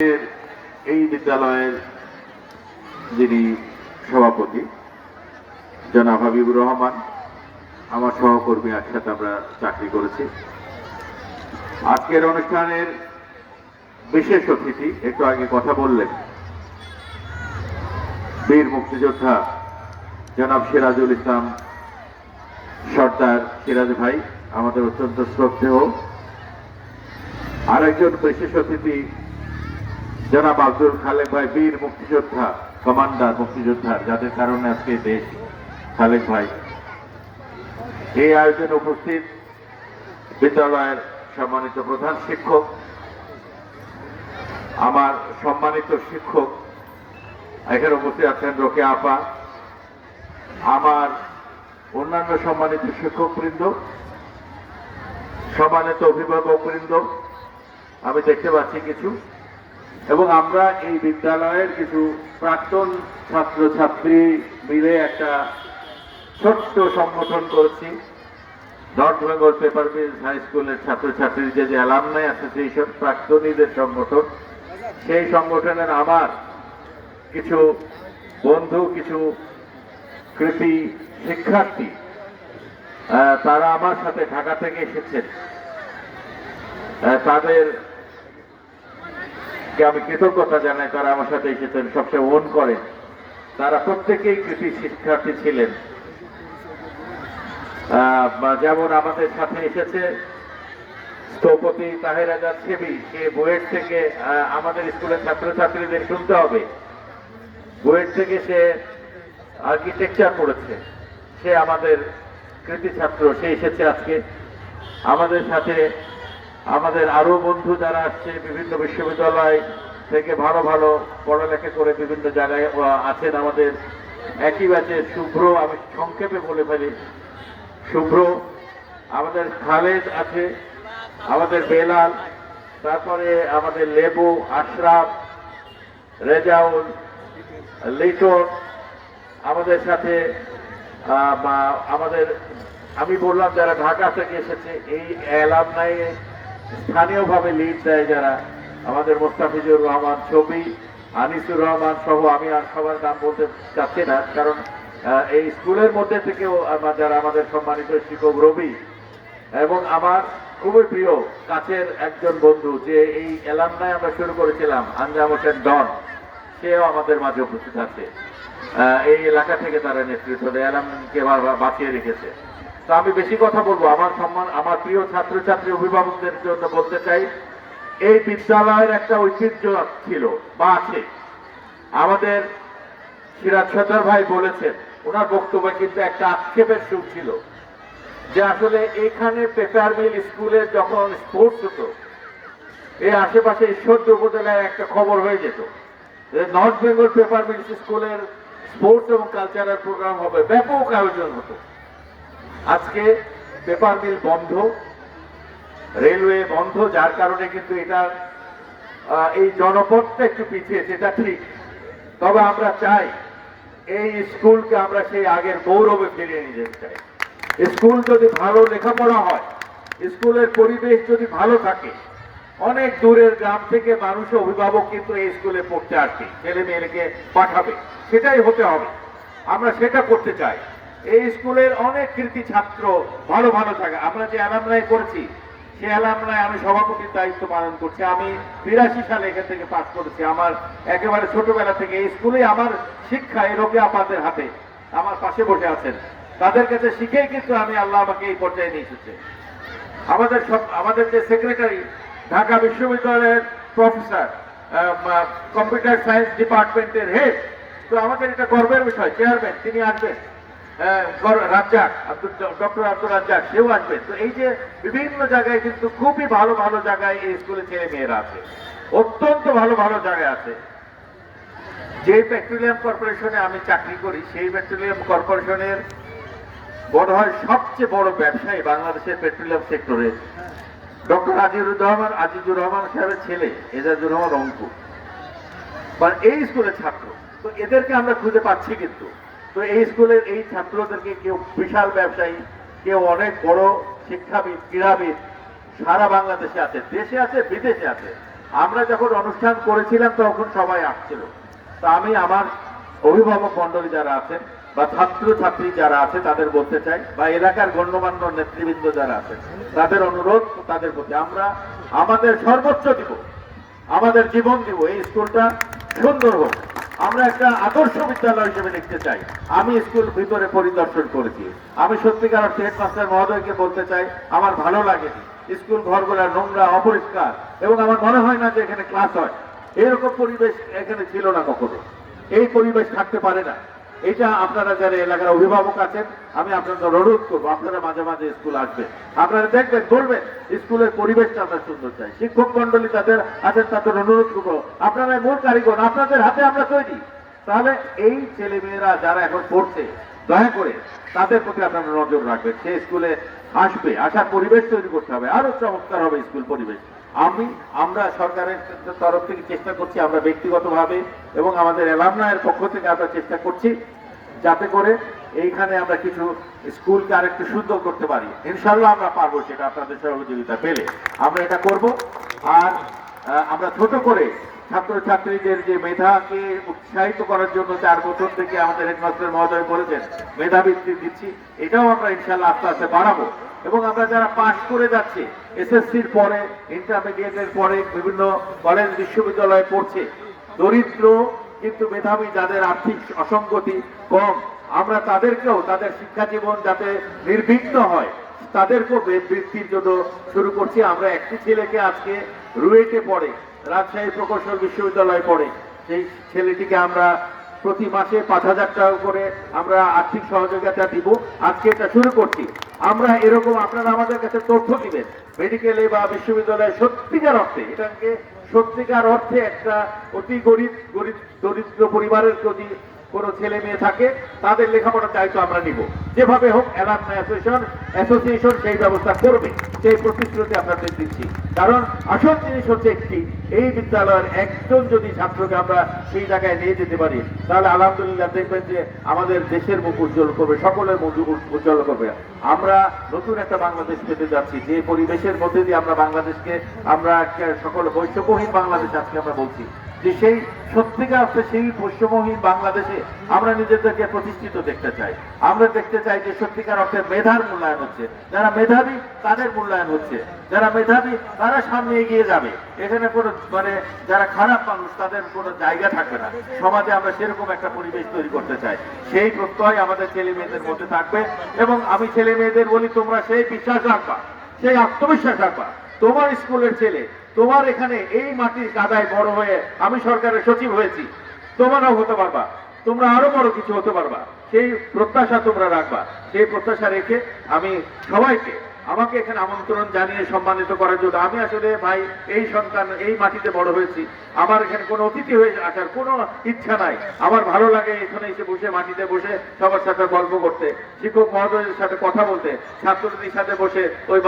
এই বিদ্যালয়ের যিনি সভাপতি জনাব হাবিবুর রহমান, আমার সহকর্মী, একসাথে আমরা চাকরি করেছি। আজকের অনুষ্ঠানের বিশেষ অতিথি একটু আগে কথা বললেন, বীর মুক্তিযোদ্ধা জনাব সিরাজুল ইসলাম সর্দার সিরাজ ভাই, আমাদের অত্যন্ত শ্রদ্ধেয়। আরেকজন বিশেষ অতিথি জনাব আব্দুল খালেক ভাই, বীর মুক্তিযোদ্ধা, কমান্ডার মুক্তিযোদ্ধার, যাদের কারণে আজকে দেশ। খালেক ভাই এই আয়োজনে উপস্থিত বিদ্যালয়ের সম্মানিত প্রধান শিক্ষক, আমার সম্মানিত শিক্ষক এখানে উপস্থিত আছেন রোকে আপা, আমার অন্যান্য সম্মানিত শিক্ষকবৃন্দ, সম্মানিত অভিভাবকবৃন্দ, আমি দেখতে পাচ্ছি কিছু, এবং আমরা এই বিদ্যালয়ের কিছু প্রাক্তন ছাত্রছাত্রী মিলে একটা ছোট্ট সংগঠন করেছি, north Bengal paper mill high স্কুলের ছাত্রছাত্রীর যে অ্যালামনাই অ্যাসোসিয়েশন, প্রাক্তনীদের সংগঠন। সেই সংগঠনের আমার কিছু বন্ধু, কিছু কৃতি শিক্ষার্থী, তারা আমার সাথে ঢাকা থেকে এসেছেন। তাদের আমি কৃতজ্ঞতা জানাই, তারা আমার সাথে এসেছেন, সবচেয়ে ওন করেন। তারা প্রত্যেকেই কৃতি শিক্ষার্থী ছিলেন। যেমন আমাদের সাথে এসেছে স্থপতি তাহের আজাদ সেবি, সে বুয়েট থেকে, আমাদের স্কুলের ছাত্রছাত্রীদের শুনতে হবে, বুয়েট থেকে সে আর্কিটেকচার পড়েছে, সে আমাদের কৃতি ছাত্র, সে এসেছে আজকে আমাদের সাথে। আমাদের আরো বন্ধু যারা আসছে বিভিন্ন বিশ্ববিদ্যালয় থেকে, ভালো ভালো পড়ালেখা করে বিভিন্ন জায়গায় আছেন, আমাদের একই ব্যাচের শুভ্র, আমি সংক্ষেপে বলে ফেলি, শুভ্র, আমাদের খালেদ আছে, আমাদের বেলাল, তারপরে আমাদের লেবু, আশরাফ, রেজাউল, লিটন, আমাদের সাথে আমাদের, আমি বললাম যারা ঢাকা থেকে এসেছে, এই অ্যালামনাই স্থানীয়ভাবে লিড দেয় যারা, আমাদের মোস্তাফিজুর রহমান, ছবি, আনিসুর রহমান সহ, আমি আর সবার নাম বলতে চাচ্ছি না, কারণ এই স্কুলের মধ্যে থেকেও যারা আমাদের সম্মানিত শিক্ষক রবি, এবং আমার খুবই প্রিয় কাছের একজন বন্ধু, যে এই অ্যালামনাই আমরা শুরু করেছিলাম, আঞ্জাম হোসেন ডন, সেও আমাদের মাঝে উপস্থিত আছে। এই এলাকা থেকে তারা নেতৃত্ব দেয়, অ্যালামকে বাঁচিয়ে রেখেছে। তো আমি বেশি কথা বলবো, আমার প্রিয় ছাত্রছাত্রী অভিভাবকদের জন্য বলতে চাই, এই বিদ্যালয়ের একটা ঐতিহ্য ছিল বা আছে। আমাদের সিরাজ সর্দার ভাই বলেছেন, ওনার বক্তব্যে কিন্তু একটা আক্ষেপের সুর ছিল, যে আসলে এখানে পেপার মিল স্কুলে যখন স্পোর্টস হতো, এই আশেপাশে ঈশ্বরদী উপজেলায় একটা খবর হয়ে যেত, নর্থ বেঙ্গল পেপার মিল স্কুলের স্পোর্টস এবং কালচারাল প্রোগ্রাম হবে, ব্যাপক আয়োজন হতো। আজকে পেপার মিল বন্ধ, রেলওয়ে বন্ধ, যার কারণে কিন্তু এটার এই জনপদটা একটু পিছিয়ে, সেটা ঠিক। তবে আমরা চাই এই স্কুলকে আমরা সেই আগের গৌরবে ফিরিয়ে নিয়ে যেতে চাই। স্কুল যদি ভালো লেখাপড়া হয়, স্কুলের পরিবেশ যদি ভালো থাকে, অনেক দূরের গ্রাম থেকে মানুষ, অভিভাবক কিন্তু এই স্কুলে পড়তে আসবে, ছেলে মেয়েকে পাঠাবে, সেটাই হতে হবে। আমরা সেটা করতে চাই। এই স্কুলের অনেক কৃতি ছাত্র, ভালো ভালো জায়গা, আমরা যে অ্যালামনাই করেছি, সেই অ্যালামনাই আমি সভাপতির দায়িত্ব পালন করছি। আমি 82 সালে এখান থেকে পাস করেছি। আমার একেবারে ছোটবেলা থেকে এই স্কুলে আমার শিক্ষা, এই রোকে আপাদের হাতে, আমার পাশে বসে আছেন, তাদের কাছে শিখেই কিন্তু আমি, আল্লাহ আমাকে এই পর্যায়ে নিয়ে এসেছে। আমাদের যে সেক্রেটারি, ঢাকা বিশ্ববিদ্যালয়ের প্রফেসর, কম্পিউটার সায়েন্স ডিপার্টমেন্টের হেড, তো আমাদের এটা গর্বের বিষয়। চেয়ারম্যান তিনি আসবেন, রাজ্জাক, ডক্টর আব্দুল রাজ্জাক, সেও আসবেন। তো এই যে বিভিন্ন জায়গায় কিন্তু খুবই ভালো ভালো জায়গায় এই স্কুলে ছেলে মেয়েরা আছে, অত্যন্ত ভালো ভালো জায়গায় আছে। যে পেট্রোলিয়াম কর্পোরেশনে আমি চাকরি করি, সেই পেট্রোলিয়াম কর্পোরেশনের বড় হয় সবচেয়ে বড় ব্যবসায়ী বাংলাদেশের পেট্রোলিয়াম সেক্টরে ডক্টর আজিজুর রহমান সাহেবের ছেলে এজাজুর রহমান অঙ্কু, মানে এই স্কুলের ছাত্র। তো এদেরকে আমরা খুঁজে পাচ্ছি কিন্তু। তো এই স্কুলের এই ছাত্রদেরকে কেউ বিশাল ব্যবসায়ী, কেউ অনেক বড় শিক্ষাবিদ, ক্রীড়াবিদ, সারা বাংলাদেশে আছে, দেশে আছে, বিদেশে আছে। আমরা যখন অনুষ্ঠান করেছিলাম তখন সবাই আসছিল। তা আমি আমার অভিভাবক মন্ডলী যারা আছেন বা ছাত্র ছাত্রী যারা আছে তাদের বলতে চাই, বা এলাকার গণ্যমান্য নেতৃবৃন্দ যারা আছেন তাদের অনুরোধ, তাদের প্রতি আমরা আমাদের সর্বোচ্চ দিব, আমাদের জীবন দিব, এই স্কুলটা সুন্দর হোক। আমরা একটা আদর্শ বিদ্যালয় হিসেবে দেখতে চাই। আমি স্কুল ভিতরে পরিদর্শন করেছি, আমি সত্যিকার অর্থে হেডমাস্টার মহোদয়কে বলতে চাই আমার ভালো লাগেনি স্কুল ঘরগুলা নোংরা, অপরিষ্কার, এবং আমার মনে হয় না যে এখানে ক্লাস হয়। এরকম পরিবেশ এখানে ছিল না কখনো, এই পরিবেশ থাকতে পারে না। এটা আপনারা যারা এলাকার অভিভাবক আছেন, আমি আপনাদের অনুরোধ করবো আপনারা মাঝে মাঝে স্কুল আসবেন, আপনারা দেখবেন, বলবেন স্কুলের পরিবেশটা আমরা সুন্দর চাই। শিক্ষক মন্ডলী তাদের আছেন, তাদের অনুরোধ করবো আপনারা মূল কারিগর, আপনাদের হাতে আমরা তৈরি। তাহলে এই ছেলে মেয়েরা যারা এখন পড়ছে, দয়া করে তাদের প্রতি আপনারা নজর রাখবেন। সে স্কুলে আসবে, আসার পরিবেশ তৈরি করতে হবে, আরো চমৎকার হবে স্কুল পরিবেশ। আমরা সরকারের তরফ থেকে চেষ্টা করছি, আমরা ব্যক্তিগতভাবে এবং আমাদের অ্যালামনায়ের পক্ষ থেকে আমরা চেষ্টা করছি যাতে করে এইখানে আমরা কিছু স্কুলকে আরেকটু সুন্দর করতে পারি। ইনশাল্লাহ আমরা পারবো, সেটা আপনাদের সহযোগিতা পেলে আমরা এটা করব। আর আমরা ছোট করে ছাত্রছাত্রীদের যে মেধাকে উৎসাহিত করার জন্য 4 বছর থেকে আমাদের হেডমাস্টার মহোদয় বলেছেন মেধাবৃত্তি দিচ্ছি, এটাও আমরা ইনশাল্লাহ আস্তে আস্তে বাড়াবো। এবং আমরা যারা পাশ করে যাচ্ছে এসএসসির পরে, ইন্টারমিডিয়েটের পরে বিভিন্ন কলেজ বিশ্ববিদ্যালয়ে পড়ছে, দরিদ্র কিন্তু মেধাবী, যাদের আর্থিক অসঙ্গতি কম, আমরা তাদেরকেও তাদের শিক্ষা জীবন যাতে নির্বিঘ্ন হয় তাদেরকেও বৃত্তির জন্য শুরু করছি। আমরা একটি ছেলেকে আজকে রুয়েটে পড়ে, রাজশাহী প্রকৌশল বিশ্ববিদ্যালয়ে পড়ে, সেই ছেলেটিকে আমরা প্রতি মাসে 5,000 টাকা করে আমরা আর্থিক সহযোগিতা দিব। আজকে এটা শুরু করছি। আমরা এরকম আপনারা আমাদের কাছে তথ্য দিবেন, মেডিকেলে বা বিশ্ববিদ্যালয়ে সত্যিকার অর্থে, এটাকে সত্যিকার অর্থে একটা অতি দরিদ্র পরিবারের যদি কোনো ছেলে মেয়ে থাকে তাদের লেখাপড়ার দায়িত্ব আমরা নিব। যেভাবে হোক অ্যালামনাই অ্যাসোসিয়েশন সেই ব্যবস্থা করবে, সেই প্রতিশ্রুতি আপনাদের দিচ্ছি। কারণ আসল জিনিস হচ্ছে একটি, এই বিদ্যালয়ের একজন যদি ছাত্রকে আমরা সেই জায়গায় নিয়ে যেতে পারি তাহলে আলহামদুলিল্লাহ দেখবেন যে আমাদের দেশের মুখ উজ্জ্বল করবে, সকলের মুখ উজ্জ্বল করবে। আমরা নতুন একটা বাংলাদেশ পেতে যাচ্ছি, যে পরিবেশের মধ্যে দিয়ে আমরা বাংলাদেশকে, আমরা সকল বৈষম্যহীন বাংলাদেশ আজকে আমরা বলছি, যে সেই সত্যিকার অর্থে সেই বৈষম্যহীন বাংলাদেশে আমরা নিজেদেরকে প্রতিষ্ঠিত দেখতে চাই। আমরা দেখতে চাই যে সত্যিকার অর্থে মেধার মূল্যায়ন হচ্ছে, যারা মেধাবী তাদের মূল্যায়ন হচ্ছে, যারা মেধাবী তারা সামনে এগিয়ে যাবে। এখানে কোনো যারা খারাপ মানুষ তাদের কোনো জায়গা থাকবে না সমাজে। আমরা সেরকম একটা পরিবেশ তৈরি করতে চাই, সেই প্রত্যয় আমাদের ছেলে মেয়েদের মধ্যে থাকবে। এবং আমি ছেলে মেয়েদের বলি, তোমরা সেই বিশ্বাস রাখবা, সেই আত্মবিশ্বাস রাখবা, তোমার স্কুলের ছেলে, তোমার এখানে এই মাটির কাদায় বড় হয়ে আমি সরকারের সচিব হয়েছি, তোমরাও হতে পারবা, তোমরা আরো বড় কিছু হতে পারবা, সেই প্রত্যাশা তোমরা রাখবা। সেই প্রত্যাশা রেখে আমি সবাইকে, আমাকে এখানে আমন্ত্রণ জানিয়ে সম্মানিত করার জন্য, আমি আসলে ভাই এই সন্তান, এই মাটিতে বড় হয়েছি, আমার এখানে কোনো অতিথি হয়ে আসার কোনো ইচ্ছা নাই। আমার ভালো লাগে এখানে এসে বসে, মাটিতে বসে সবার সাথে গল্প করতে, শিক্ষক মহোদয়ের সাথে কথা বলতে, ছাত্রদের সাথে বসে ওই